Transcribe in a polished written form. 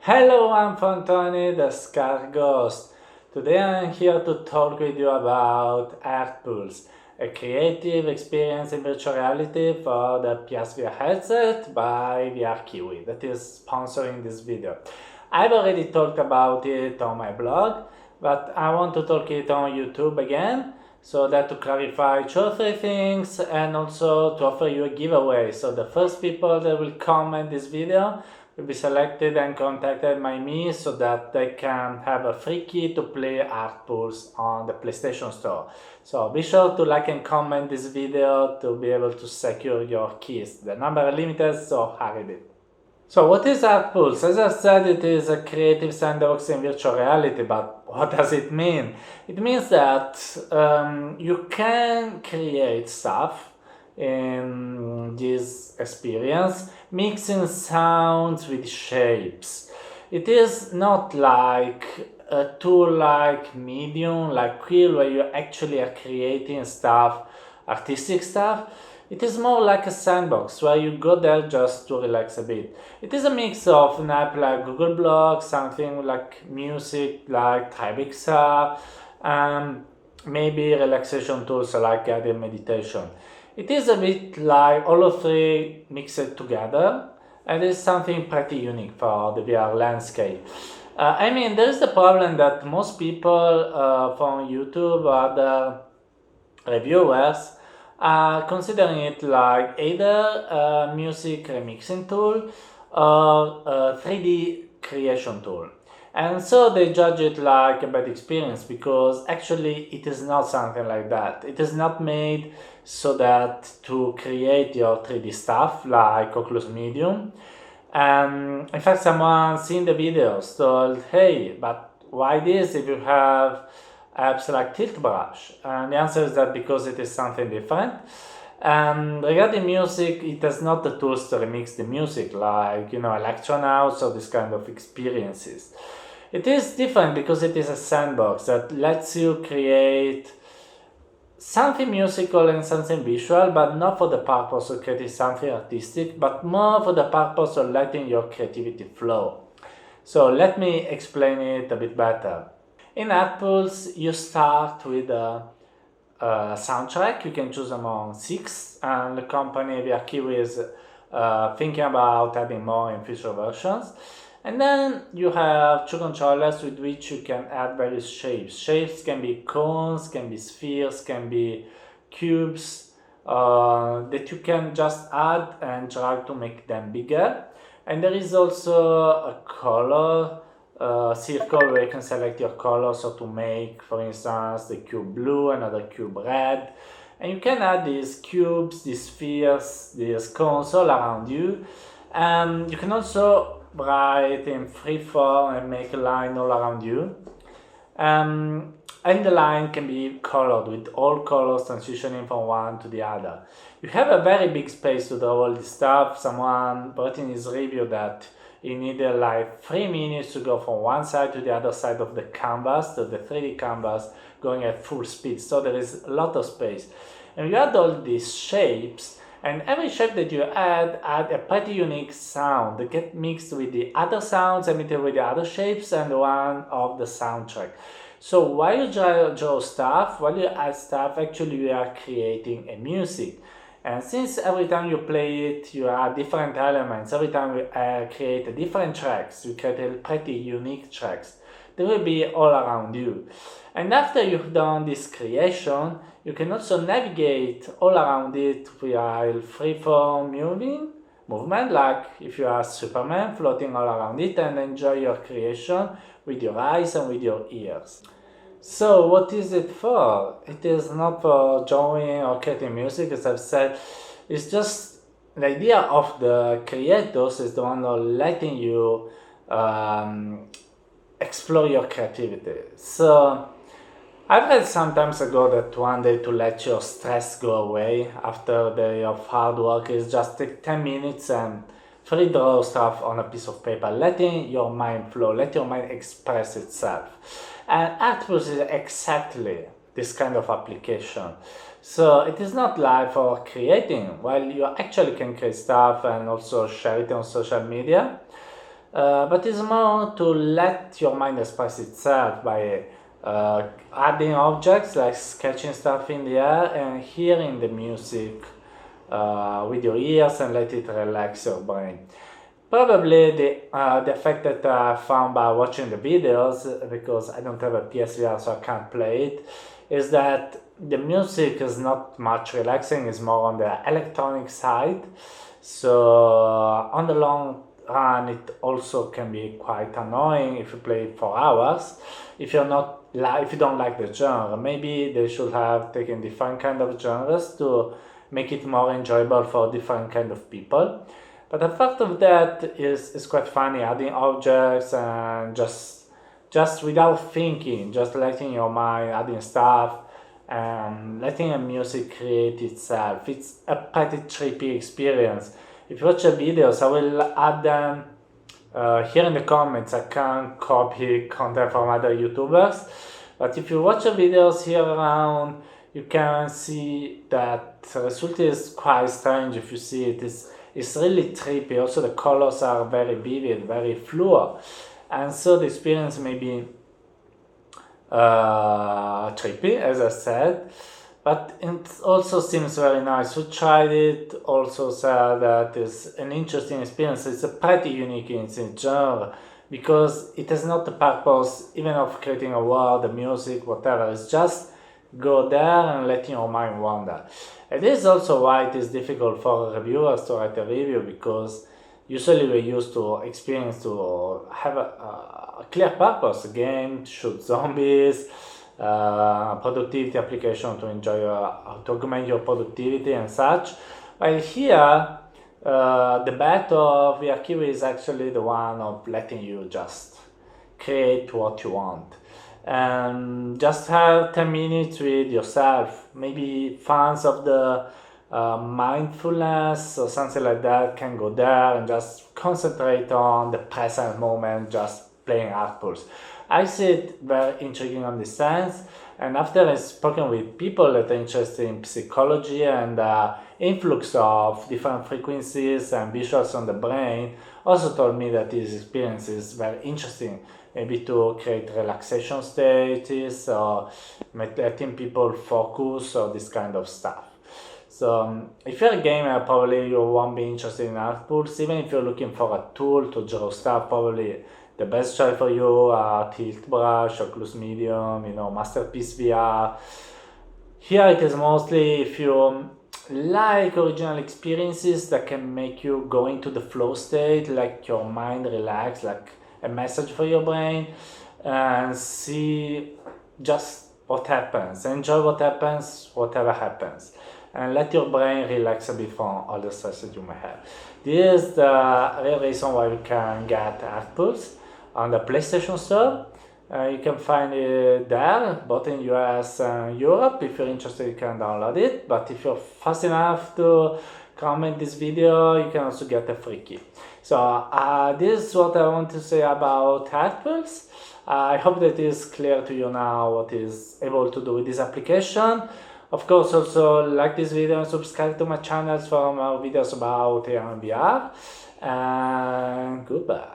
Hello, I'm Fantoni, the Scar Ghost. Today I'm here to talk with you about ArtPulse, a creative experience in virtual reality for the PSVR headset by VR Kiwi that is sponsoring this video. I've already talked about it on my blog, but I want to talk it on YouTube again so that to clarify two or three things and also to offer you a giveaway. So the first people that will comment this video will be selected and contacted by me so that they can have a free key to play ArtPulse on the PlayStation Store. So be sure to like and comment this video to be able to secure your keys. The number is limited, so hurry a bit. So what is ArtPulse? As I said, it is a creative sandbox in virtual reality, but what does it mean? It means that you can create stuff in this experience, mixing sounds with shapes. It is not like a tool like Medium, like Quill, where you actually are creating stuff, artistic stuff. It is more like a sandbox where you go there just to relax a bit. It is a mix of an app like Google Blocks, something like music like Tribexa, and maybe relaxation tools like guided meditation. It is a bit like all of three mixed together, and it's something pretty unique for the VR landscape. There is the problem that most people from YouTube or the reviewers are considering it like either a music remixing tool or a 3D creation tool. And so they judge it like a bad experience because actually it is not something like that. It is not made so that to create your 3D stuff like Oculus Medium. In fact, someone seen the videos told, hey, but why this if you have apps like Tilt Brush? And the answer is that because it is something different. And regarding music, it has not the tools to remix the music like, Electronauts or this kind of experiences. It is different because it is a sandbox that lets you create something musical and something visual, but not for the purpose of creating something artistic, but more for the purpose of letting your creativity flow. So let me explain it a bit better. In ArtPulse, you start with a soundtrack. You can choose among 6, and the company VR Kiwi is thinking about adding more in future versions. And then you have 2 controllers with which you can add various shapes. Shapes can be cones, can be spheres, can be cubes that you can just add and drag to make them bigger. And there is also a color circle where you can select your color, so to make, for instance, the cube blue, another cube red. And you can add these cubes, these spheres, these cones all around you. And you can also write in freeform and make a line all around you. And the line can be colored with all colors transitioning from one to the other. You have a very big space to draw all this stuff. Someone wrote in his review that he needed like 3 minutes to go from one side to the other side of the canvas, to the 3D canvas, going at full speed. So there is a lot of space. And you add all these shapes, and every shape that you add a pretty unique sound that gets mixed with the other sounds emitted with the other shapes and one of the soundtrack. So while you draw stuff, while you add stuff, actually you are creating a music. And since every time you play it, you add different elements, every time you create different tracks, you create pretty unique tracks. They will be all around you. And after you've done this creation, you can also navigate all around it while freeform movement, like if you are Superman floating all around it, and enjoy your creation with your eyes and with your ears. So what is it for? It is not for drawing or creating music, as I've said. It's just the idea of the creators is the one of letting you explore your creativity. So I've read some times ago that one day to let your stress go away after a day of hard work is just take 10 minutes and free draw stuff on a piece of paper, letting your mind flow, let your mind express itself. And ArtPulse is exactly this kind of application. So it is not live for creating, while you actually can create stuff and also share it on social media. but it's more to let your mind express itself by adding objects like sketching stuff in the air and hearing the music with your ears and let it relax your brain. Probably the effect that I found by watching the videos, because I don't have a PSVR so I can't play it, is that the music is not much relaxing, it's more on the electronic side. So on the long run it also can be quite annoying if you play it for hours. If you don't like the genre, maybe they should have taken different kind of genres to make it more enjoyable for different kind of people. But the fact of that is quite funny, adding objects and just without thinking, just letting your mind adding stuff and letting the music create itself. It's a pretty trippy experience. If you watch the videos, I will add them here in the comments. I can't copy content from other YouTubers, but if you watch the videos here around, you can see that the result is quite strange. If you see it, it's really trippy. Also the colors are very vivid, very fluid, and so the experience may be trippy, as I said, but it also seems very nice. Who tried it also said that it's an interesting experience. It's a pretty unique in its genre because it has not the purpose even of creating a world, the music, whatever. It's just go there and letting your mind wander. And this is also why it is difficult for reviewers to write a review, because usually we're used to experience to have a clear purpose, a game, shoot zombies, productivity application to enjoy to augment your productivity and such. While here, the battle of VR is actually the one of letting you just create what you want. And just have 10 minutes with yourself. Maybe fans of the mindfulness or something like that can go there and just concentrate on the present moment, just playing ArtPulse. I see it very intriguing on this sense, and after I've spoken with people that are interested in psychology and influx of different frequencies and visuals on the brain, also told me that this experience is very interesting, maybe to create relaxation states or letting people focus or this kind of stuff. So if you're a gamer, probably you won't be interested in ArtPulse. Even if you're looking for a tool to draw stuff, probably the best choice for you are Tilt Brush, Oculus Medium, Masterpiece VR. Here it is mostly if you like original experiences that can make you go into the flow state, like your mind relax, like a message for your brain, and see just what happens. Enjoy what happens, whatever happens, and let your brain relax a bit from all the stress that you may have. This is the real reason why you can get ArtPulse on the PlayStation Store. You can find it there, both in US and Europe. If you're interested, you can download it. But if you're fast enough to comment this video, you can also get a free key. So this is what I want to say about ArtPulse. I hope that is clear to you now what is able to do with this application. Of course, also like this video and subscribe to my channels for more videos about AR and VR. And goodbye.